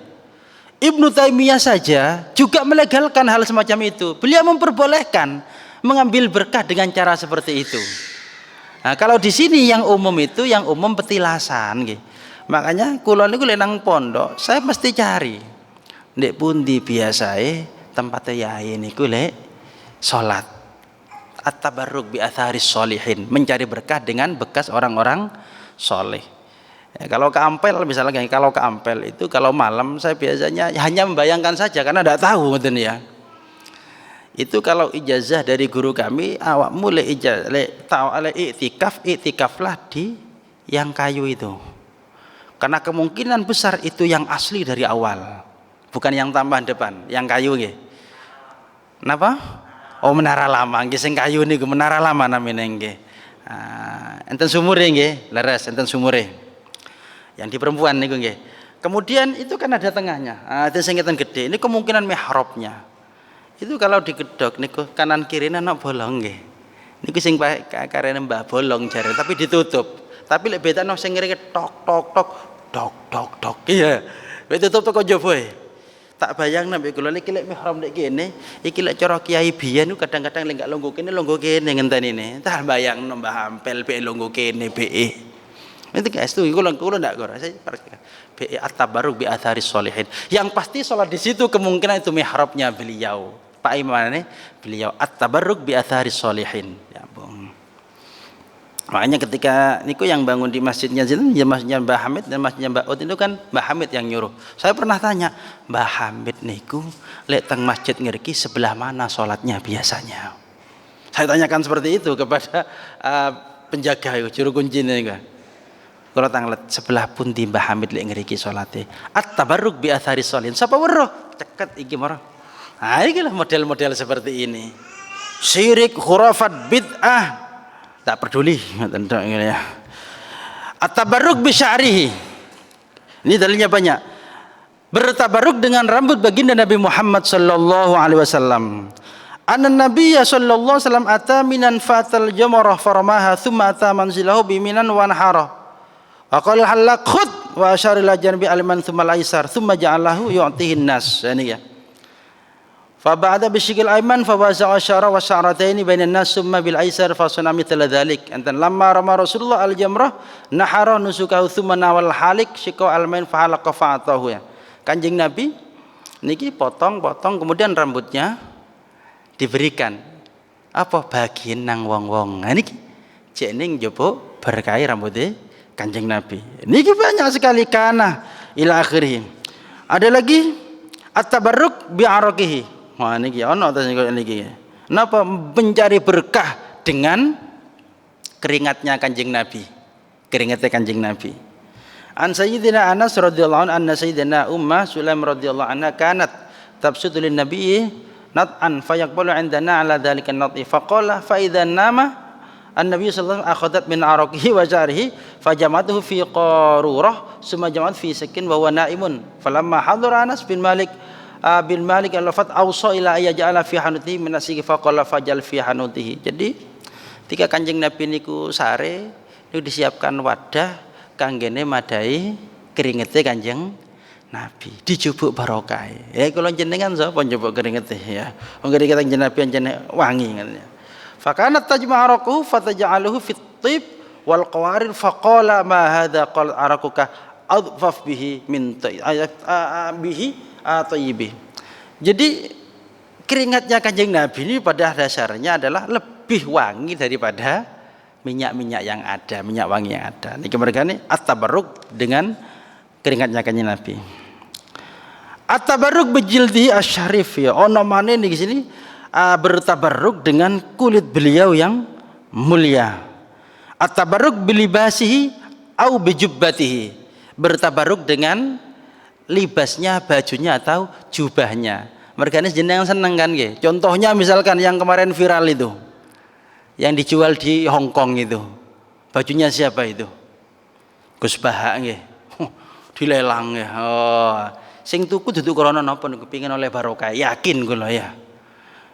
Ibnu Taimiyah saja juga melegalkan hal semacam itu. Beliau memperbolehkan mengambil berkah dengan cara seperti itu. Nah, kalau di sini yang umum petilasan nggih. Makanya kula niku lek nang pondok, saya mesti cari ndek pundi biasae tempat yai niku lek salat. At-tabarruk bi atharis sholihin, mencari berkah dengan bekas orang-orang soleh. Ya, kalau ke Ampel misalnya kalau ke Ampel itu kalau malam saya biasanya hanya membayangkan saja karena tidak tahu ngoten ya. Itu kalau ijazah dari guru kami awak mulai ijazah iktikaflah di yang kayu itu. Karena kemungkinan besar itu yang asli dari awal. Bukan yang tambahan depan, yang kayu nggih. Napa? Oh menara lama nggih sing kayu niku menara lama namine nggih. Enten sumure nggih, leres enten sumure. Yang di perempuan niku nggih. Kemudian itu kan ada tengahnya. Itu sing ngeten gede. Ini kemungkinan mihrabnya. Itu kalau digedhok niku kanan kiri ana bolong nggih. Niku sing karene Mbah bolong jare tapi ditutup. Tapi lek betane sing ngriki tok tok tok dok dok dok. Iya. Lek tutup teko njaba e. Tak bayangno nek kula niki lek mihrab nek kene, iki lek cara kiai biyen niku kadang-kadang lek gak longgo kene ngentenine. Tak bayangno Mbah Ampel be longgo kene be. Itu guys tuh kula ndak ora saya be at-tabarruk bi atharis sholihin. Yang pasti salat di situ kemungkinan itu mihrabnya beliau. Pak Imam ini beliau at-tabarruk bi atharis sholihin. Ya, Bung. Makanya ketika niku yang bangun di masjidnya ya masjidnya Mbah Hamid dan masjidnya Mbah Ut itu kan Mbah Hamid yang nyuruh. Saya pernah tanya, Mbah Hamid niku lek teng masjid ngriki sebelah mana salatnya biasanya? Saya tanyakan seperti itu kepada penjaga juru kunci niku. Kalau tanglet sebelah pundi Mbah Hamid lek ngriki salate. At-tabarruk bi atharis sholihin. Sapa weruh? Ceket iki marah. Nah, ini lah model-model seperti ini. Syirik, khurafat, bid'ah. Tak peduli tentang ini ya. At-tabarruk bi sya'rihi. Ini dalilnya banyak. Bertabarruk dengan rambut baginda Nabi Muhammad sallallahu alaihi wasallam. Anna Nabiyya sallallahu alaihi wasallam ata minan fatal jamarah faramaha thumma ata manzilahu bi minan wa nahara. Wa qala halaq khud wa asyara ila janbi al-man thumma al-aisar thumma ja'alahu yu'tihin nas. Ini ya. Fa ba'da bisyikil aiman fa wasa'a syara wa sya'rataini bainan nas summa bil aisar fa sunna mithla dzalik. Antan lamma rama Rasulullah al jamrah nahara nusukahu thumma nawal halik syqa al main fa halaqa fa atahu ya. Kanjeng Nabi niki potong-potong kemudian rambutnya diberikan apa bagian nang wong-wong. Nah niki cek ning njaba berkah rambutnya Kanjeng Nabi. Niki banyak sekali kana ila akhirih. Ada lagi at-tabarruk bi araqihi. Wah niki ono ta niki. Napa mencari berkah dengan keringatnya Kanjeng Nabi. Keringatnya Kanjeng Nabi. An Sayyidina Anas radhiyallahu anhu anna Sayyidina Ummah Sulaim radhiyallahu anha kanat tabsutu lin nabiyyi nat'an fayaqbalu 'indana 'ala dzalika an-nat'i faqala fa idza nama an-nabiy sallallahu alaihi wasallam akhadat min araqihi wa jarihi fajamatuhu fi qarurah summa jamat fi sakin wa huwa naimun falamma hadara Anas bin Malik al-lafat awsa ila ayja'ala fi hanutihi min asiki faqala fajal fi hanutihi. Jadi ketika Kanjeng Nabi niku sare niku disiapkan wadah kanggene madai keringete Kanjeng Nabi dijupuk barokah. Ya kula jenengan sapa njupuk keringete ya. Wong keringet Kanjeng Nabi anjene wangi ngoten ya. Fakanat tajma'araquhu fataj'aluhu fit tib wal qawarir faqala ma hadza qal araquka adfaf bihi min bihi atayyibi. Jadi keringatnya Kanjeng Nabi ini pada dasarnya adalah lebih wangi daripada minyak-minyak yang ada, minyak wangi yang ada. Niki mereka ini at-tabarruk dengan keringatnya Kanjeng Nabi. At-tabarruk bijildi asyarif ya. Ono maneh niki sini bertabarruk dengan kulit beliau yang mulia. At-tabarruk bilibasihi au bijubbatihi. Bertabarruk dengan libasnya, bajunya atau jubahnya. Mereka ini jenengan seneng kan nggih. Contohnya misalkan yang kemarin viral itu. Yang dijual di Hong Kong itu. Bajunya siapa itu? Gus Baha nggih. Dilelang ya. Oh, sing tuku dudu krana napa niku pengin oleh barokah. Yakin kula ya.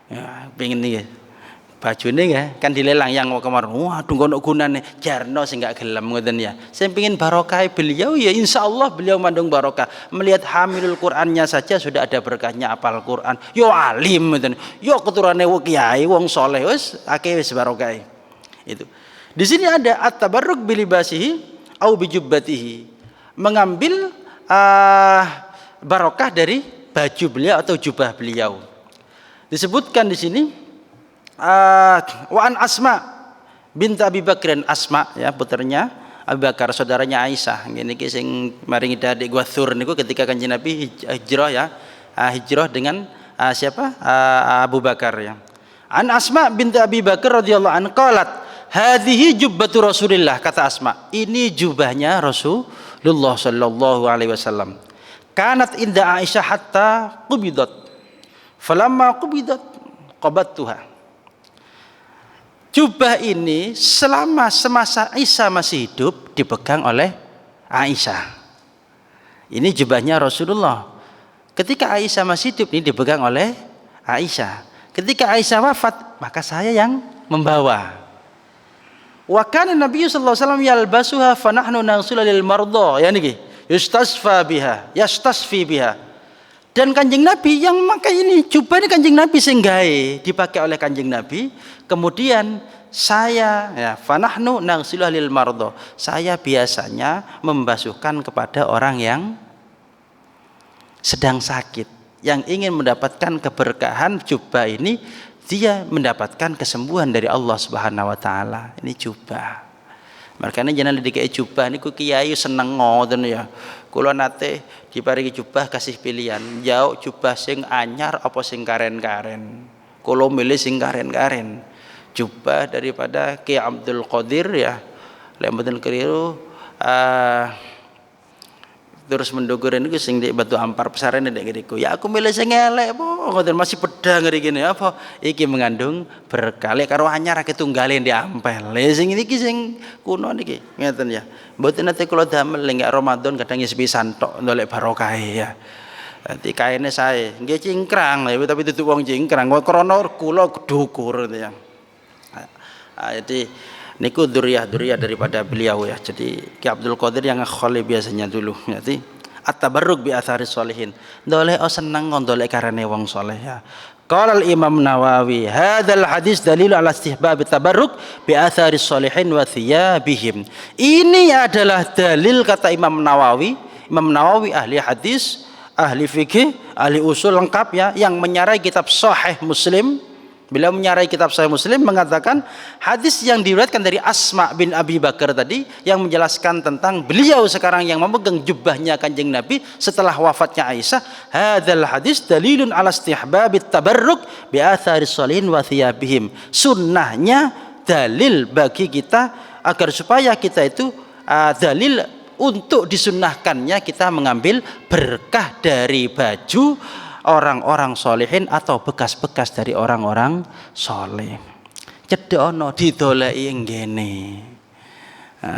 Ya, pengin niki. Bajune nggih kan dilelang yang kemarin. Waduh kono gunane jarno sing gak gelem ngoten ya. Saya pengin barokah beliau ya insyaallah beliau mandung barokah. Melihat hamilul Qur'annya saja sudah ada berkahnya apal Qur'an. Yo alim ngoten. Yo keturune kiai wong saleh wis akeh wis barokah. Itu. Di sini ada at-tabarruk bilibasihi au bijubbatihi. Mengambil barokah dari baju beliau atau jubah beliau. Disebutkan di sini wa an Asma bint Abi Bakr, Asma ya puternya Abu Bakar saudaranya Aisyah ngene iki sing maringi dadik Gwathur niku ketika Kanjeng Nabi hijrah ya hijrah dengan siapa Abu Bakar ya. An Asma bint Abi Bakr radhiyallahu anha qalat hadhihi jubbatu Rasulillah, kata Asma ini jubahnya Rasulullah sallallahu alaihi wasallam. Kanat inda Aisyah hatta qubidat falamma qubidat qabattuha. Jubah ini selama semasa Aisyah masih hidup dipegang oleh Aisyah. Ini jubahnya Rasulullah. Ketika Aisyah masih hidup ini dipegang oleh Aisyah. Ketika Aisyah wafat maka saya yang membawa. Wa kana Nabi sallallahu alaihi wasallam yalbasuha fa nahnu naghsilu lil marda. Ya niki yastasfi biha. Dan Kanjeng Nabi yang memakai ini jubah ini Kanjeng Nabi sing gawe dipakai oleh Kanjeng Nabi. Kemudian saya ya fanahnu naghsilu lil mardo. Saya biasanya membasuhkan kepada orang yang sedang sakit, yang ingin mendapatkan keberkahan jubah ini, dia mendapatkan kesembuhan dari Allah Subhanahu wa taala. Ini jubah. Makanya jangan dikai jubah niku kiai seneng ngoten ya. Kula nate diparingi jubah kasih pilihan, jauh jubah sing anyar apa sing karen-karen. Kula milih sing karen-karen. Jubah daripada Ki Abdul Qadir ya. Lek mboten keliru terus mendugur niku sing di Batu Ampar pesarene ndek ngriku. Ya aku milih sing elek po, ngoten masih pedang ngene iki apa? Iki mengandung berkah. Lek karo anyar akeh tunggale diampel. Sing iki sing kuno niki ngeten ya. Mboten nate kula damel lek Ramadan kadang ya sepisan tok ndolek barokah ya. Dadi kaene sae nggih cingkrang tapi tutup wong cingkrang. Kok krana kula dukur ya. Jadi niku dzurriyyah daripada beliau ya. Jadi Ki Abdul Qadir yang kholi biasanya dulu. Jadi at-tabarruk bi atharis sholihin. Ndolek seneng ndolek karene wong saleh ya. Qala al-Imam Nawawi, hadzal hadis dalil ala istihbab tabarruk bi atharis shalihin wa thiyabihim. Ini adalah dalil kata Imam Nawawi. Imam Nawawi ahli hadis, ahli fikih, ahli usul lengkap ya, yang menyarai kitab Sahih Muslim. Beliau menyarai kitab Sahih Muslim mengatakan hadis yang diriwayatkan dari Asma bin Abi Bakar tadi yang menjelaskan tentang beliau sekarang yang memegang jubahnya Kanjeng Nabi setelah wafatnya Aisyah. Hadzal hadis dalilun ala istihbabit tabarruk bi atharis shalihin wa thiyabihim. Sunnahnya dalil bagi kita agar supaya kita itu dalil untuk disunnahkannya kita mengambil berkah dari baju orang-orang solehin atau bekas-bekas dari orang-orang soleh. Cedono didolai ngene.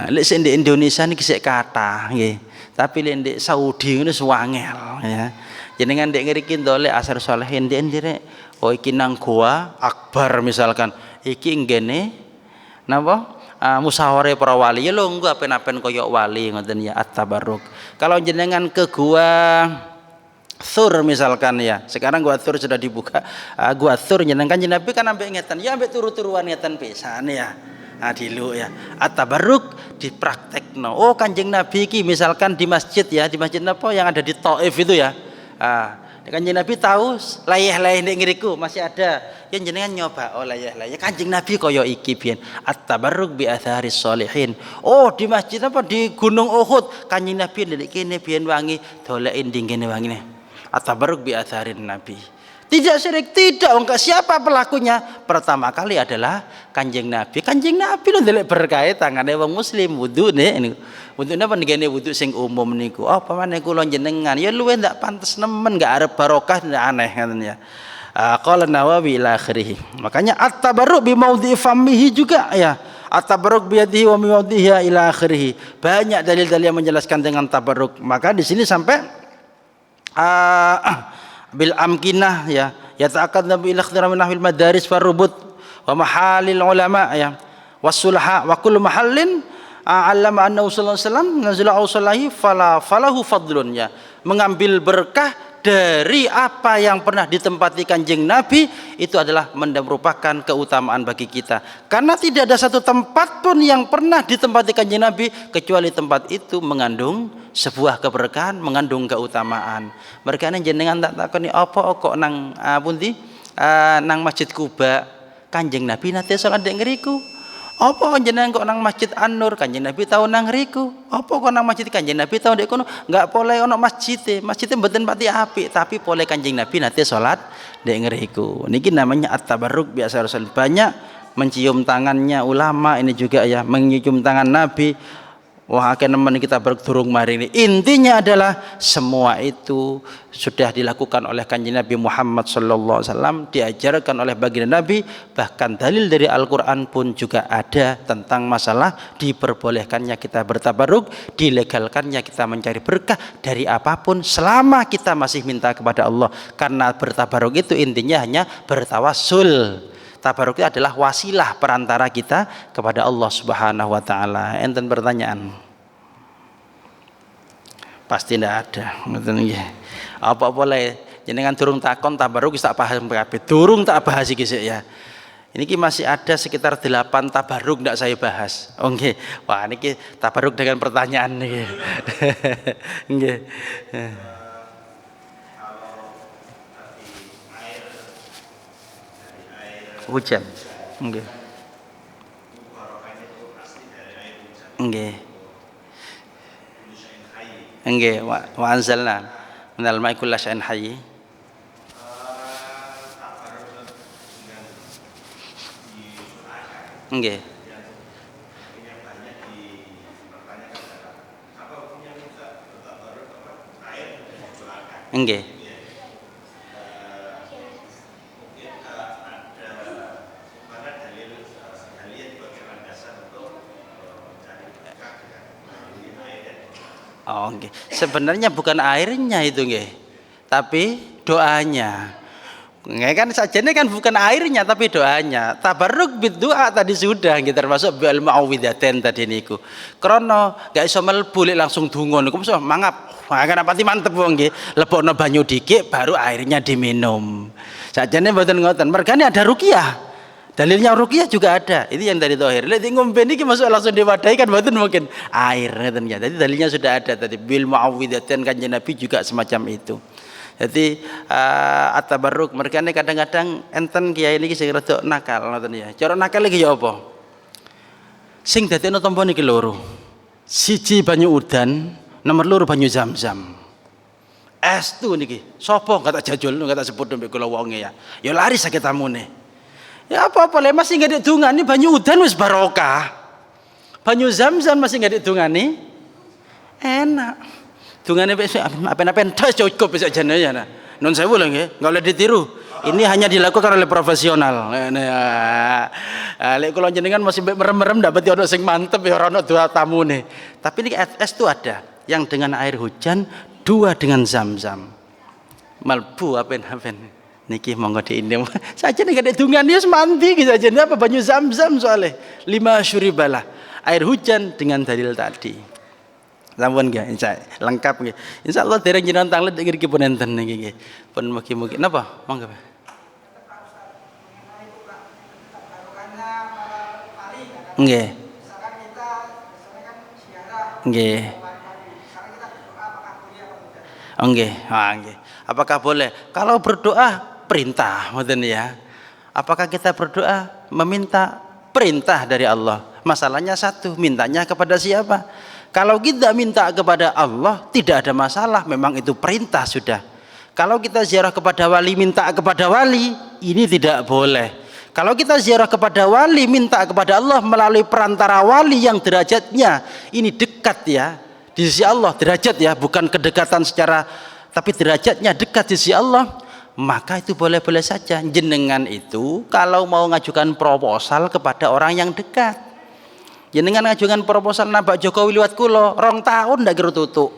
Lek sing di Indonesia niki sik kathah nggih. Tapi lek di Saudi ngene suwangel ya. Jenengan ndek ngriki ndolek asar solehin ndek ndirek. Oh iki nang goa akbar misalkan. Iki ngene napa? Musyawarah para wali ya lho engko apen-apen koyok wali ngoten ya at-tabarruk. Kalau jenengan ke gua Thur misalkan ya, sekarang gua Thur sudah dibuka. Gua Thur nyenengkan Nabi kan ambek ngeten, ya ambek turu-turuan ngeten pisan ya. Dilu ya. At-tabarruk dipraktekno. Oh Kanjeng Nabi iki misalkan di masjid ya, di masjid apa yang ada di Thaif itu ya. Kanjeng Nabi tahu layah-layah nek ngriku masih ada. Yen jenengan nyoba oh layah-layah Kanjeng Nabi kaya iki biyen. At-tabarruk bi atharis sholihin. Oh di masjid apa di Gunung Uhud Kanjeng Nabi ndek kene biyen wangi dolekin dinggene wangine. At-tabarruk bi atharin Nabi. Tidak syirik, tidak. Enggak siapa pelakunya? Pertama kali adalah Kanjeng Nabi. Kanjeng Nabi lho ndelok berkait tangane wong muslim wudu niku. Wudu napa ngene wudu sing umum niku. Apa maneh kula jenengan ya luwih ndak pantes nemen, enggak arep barokah ndak aneh ngoten ya. Qala Nawawi ila akhirih. Makanya at-tabarruk bi maudhi famihi juga ya. At-tabarruk bi yadihi wa maudhiha ila akhirih. Banyak dalil-dalil yang menjelaskan dengan tabarruk. Maka di sini sampai bil amkinah ya yata'akkad nabi ila ikhtira min ahwil madaris farubut wa mahalil ulama ya wasulha wa kullu mahallin allama annahu sallallahu alaihi wasallam nazala ausallahi falahu fadlun ya, mengambil berkah dari apa yang pernah ditempati Kanjeng Nabi itu adalah merupakan keutamaan bagi kita, karena tidak ada satu tempat pun yang pernah ditempati Kanjeng Nabi kecuali tempat itu mengandung sebuah keberkahan, mengandung keutamaan. Mereka jenengan tak takoni apa kok nang pundi nang Masjid Kuba Kanjeng Nabi nate salat ndek ngriku. Apa jenengan kok nang Masjid An-Nur Kanjeng Nabi tau nang ngriku. Apa kok nang Masjid Kanjeng Nabi tau ndek kono. Enggak boleh ono masjid mboten pati apik, tapi boleh Kanjeng Nabi nate salat ndek ngriku. Niki namanya at-tabarruk biasa Rasul. Banyak mencium tangannya ulama ini juga ya, mencium tangan Nabi. Wah akhirnya nemen kita berdurung mari ini. Intinya adalah semua itu sudah dilakukan oleh Kanjeng Nabi Muhammad sallallahu alaihi wasallam, diajarkan oleh baginda Nabi, bahkan dalil dari Al-Qur'an pun juga ada tentang masalah diperbolehkannya kita bertabarruk, dilegalkannya kita mencari berkah dari apapun selama kita masih minta kepada Allah. Karena bertabaruk itu intinya hanya bertawassul. Tabaruk itu adalah wasilah perantara kita kepada Allah Subhanahu wa taala. Enten pertanyaan? Pasti tidak ada. Ngoten nggih. Apa boleh jenengan durung takon tabaruk wis tak paham kabeh. Durung tak bahas iki sik ya. Ini masih ada sekitar 8 tabaruk tidak saya bahas. Oh nggih. Wah niki tabaruk dengan pertanyaan niki. Nggih. Hujan. Nggih. Nggih. Nggih, wa anzalna minal ma'i kulli syai'in hayy. Nggih. Nggih. Oh, okay. Sebenarnya bukan airnya itu nggih, tapi doanya. Kan sajane kan bukan airnya tapi doanya. Tabarruk bid doa tadi sudah gitu, termasuk bil mauwidaten tadi niku. Krana gak iso mlebu langsung donga niku mesti mangap. Wah, kan pati mantep wong nggih. Lebokno banyu dikit baru airnya diminum. Sajane mboten ngoten. Mergane ada ruqyah. Dalilnya ruqyah juga ada. Itu yang dari Thohir. Lek ngombe niki masuk langsung diwadahi kan mboten mungkin. Air ngeten ya. Jadi dalilnya sudah ada tadi bil muawwidatain Kanjeng Nabi juga semacam itu. Jadi at-tabarruk mergane kadang-kadang enten kiai niki sing rada nakal ngoten ya. Cara nakal iki ya apa? Sing dadekno tampa niki loro. Siji banyu udan, nomor loro banyu Zam-zam. Estu niki. Sapa gak tak jajul, gak tak sebut mbek kula wonge ya. Ya laris sakit tamune. Ya apa-apa le masih nggak didungani banyu udan wis barokah. Banyu Zam-zam masih nggak didungani enak. Dungane wis apa-apa entas cukup wis ajane ya. Nun sewu lho nggih, enggak boleh ditiru. Ini hanya dilakukan oleh profesional. Lek kula jenengan masih merem-merem dapat ono sing mantep ya ora ono dua tamune. Tapi ini es itu ada yang dengan air hujan, dua dengan Zam-zam. Malbu apen-apen. Niki monggo diindem. Saja nek gak dungane wis mandi ki saja apa banyu Zam-zam soalnya 5 syuribalah. Air hujan dengan dalil tadi. Sampun nggih, lengkap nggih. Insyaallah dereng jenengan tanglet ngriki pun enten niki nggih. Pun mugi-mugi napa? Monggo. Nggih. Nggih. Nggih. Nggih. Apakah boleh? Kalau berdoa perintah, ngoten ya. Apakah kita berdoa meminta perintah dari Allah? Masalahnya satu, mintanya kepada siapa? Kalau kita minta kepada Allah tidak ada masalah, memang itu perintah sudah. Kalau kita ziarah kepada wali minta kepada wali, ini tidak boleh. Kalau kita ziarah kepada wali minta kepada Allah melalui perantara wali yang derajatnya ini dekat ya di sisi Allah, derajat ya, bukan kedekatan secara, tapi derajatnya dekat di sisi Allah, maka itu boleh-boleh saja. Jenengan itu kalau mau ngajukan proposal kepada orang yang dekat, jenengan ngajukan proposal nambah Jokowi liwat kulo 2 tahun ndak kira tutuk.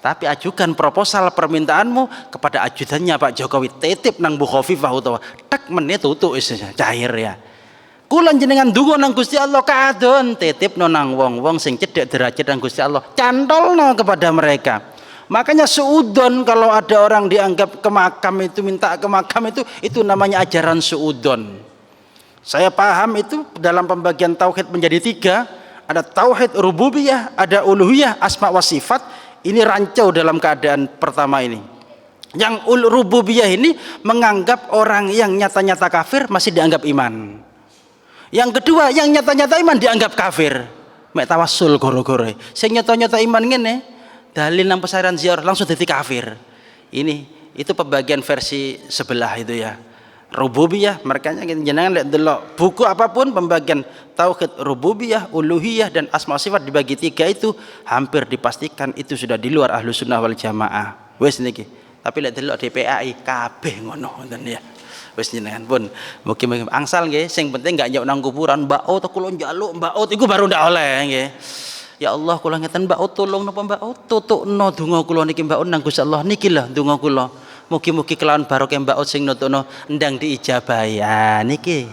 Tapi ajukan proposal permintaanmu kepada ajudannya Pak Jokowi, titip nang Bu Khofifah utawa tek menit tutuk wis cair ya. Kula jenengan ndonga nang Gusti Allah kadon titipno nang wong-wong sing cedhek derajat nang Gusti Allah, cantolno kepada mereka. Makanya suudon kalau ada orang dianggap ke makam itu minta ke makam itu namanya ajaran suudon. Saya paham itu dalam pembagian tauhid menjadi 3, ada tauhid rububiyah, ada uluhiyah, asma wa sifat. Ini rancau dalam keadaan pertama ini. Yang rububiyah ini menganggap orang yang nyata-nyata kafir masih dianggap iman. Yang kedua, yang nyata-nyata iman dianggap kafir. Mek tawassul goro-goro. Sing nyata-nyata iman ngene, dalil nang pesaran ziarah langsung jadi kafir. Itu pembagian versi sebelah itu ya. Rububiyah, mereka jenengan lihat delok buku apapun pembagian tauhid rububiyah, uluhiyah dan asma sifat dibagi 3 itu hampir dipastikan itu sudah di luar ahlu sunnah wal jamaah. Wes niki. Tapi lihat delok DPAI kabeh ngono ngoten ya. Wes jenengan pun mugi-mugi angsal nggih, sing penting gak nyok nang kuburan mbak out kula njaluk mbak out iku baru ndak oleh nggih. Ya Allah kula ngeten mbak out tolong napa mbak out tutukno donga kula niki mbak out nang Gusti Allah niki lah donga kula. Mugi-mugi kelawan barokah mbak ut sing nutukno ndang diijabahi. Niki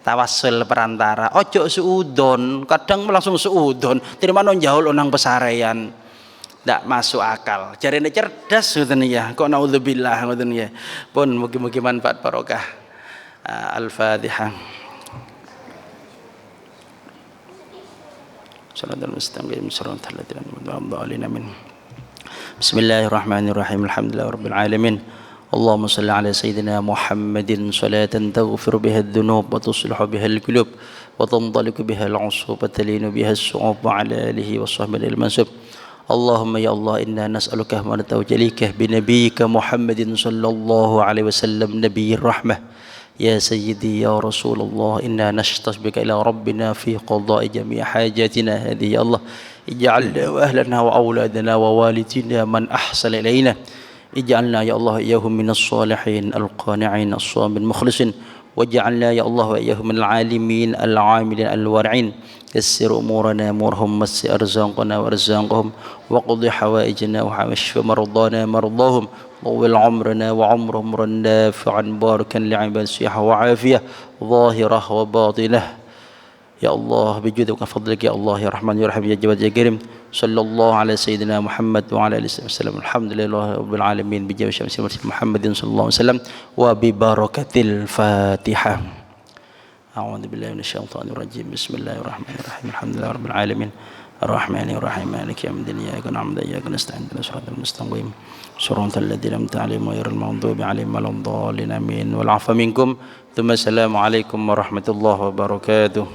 tawassul perantara. Ojo suudon, kadang langsung suudon. Terima njaul nang pesarean. Ndak masuk akal. Jarene cerdas ngoten ya. Kok naudzubillah ngoten ya. Pun mugi-mugi manfaat barokah. Al-Fatihah. Shalatul mustaqim shiratal ladzina an'amta 'alaihim. Bismillahirrahmanirrahim. Alhamdulillahirabbil alamin. Allahumma shalli ala sayyidina Muhammadin salatan taghfir biha adh-dhunub wa tuslihu biha al-qulub wa tantaliqu biha al-'usub wa talinu biha as-su'ub wa ala alihi wa sahbihi al-mansub. Allahumma ya Allah inna nas'aluka wa natawajjalika bi nabiyyika Muhammadin sallallahu alaihi wasallam nabiyyir rahmah. Ya sayyidi ya Rasulullah inna nashtasbika ila rabbina fi qada'i jami' hajatina hadhihi ya Allah ij'alna wa ahlana wa auladana wa walidina man ahsana ilaina ij'alna ya Allah iyahum minas salihin al-qani'in as-samin mukhlisin واجعلنا يا الله وإياهم من العالمين العاملين الورعين يسر أمورنا أمورهم مس أرزاقنا وأرزاقهم وقض حوائجنا واشف مرضانا مرضاهم طول عمرنا وعمرهم عمرا نافعا باركا لعباد صحة وعافية ظاهرة وباطنة يا الله بجودك وفضلك يا الله يا رحمن يا رحيم يا جواد يا كريم صلى الله على سيدنا محمد وعلى آله وسلم الحمد لله رب العالمين بجاه شمس محمد صلى الله عليه وسلم وببركة الفاتحة أعوذ بالله من الشيطان الرجيم بسم الله الرحمن الرحيم الحمد لله رب العالمين الرحمن الرحيم مالك يوم الدين إياك نعبد وإياك نستعين اهدنا الصراط المستقيم صراط الذين أنعمت عليهم غير المغضوب عليهم ولا الضالين آمين والعفو منكم ثم السلام عليكم ورحمة الله وبركاته.